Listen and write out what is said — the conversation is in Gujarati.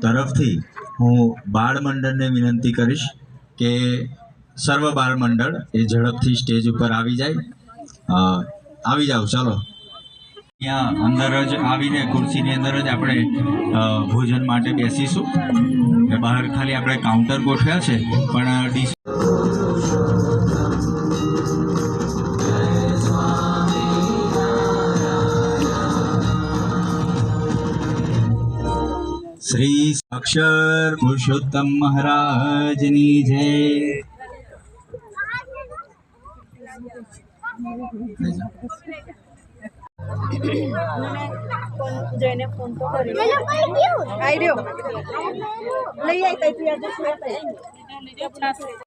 તરફથી હું બાળ મંડળને વિનંતી કરીશ કે સર્વ બાળ મંડળ એ ઝડપથી સ્ટેજ ઉપર આવી જાય. આવી જાઓ, ચાલો. ત્યાં અંદર જ આવીને ખુરશીની અંદર જ આપણે ભોજન માટે બેસીશું. બહાર ખાલી આપણે કાઉન્ટર ગોઠવ્યા છે, પણ શ્રી અક્ષર પુરુષોત્તમ મહારાજની જય. જઈને ફોન તો કરી આવી રહ્યો લઈ આવી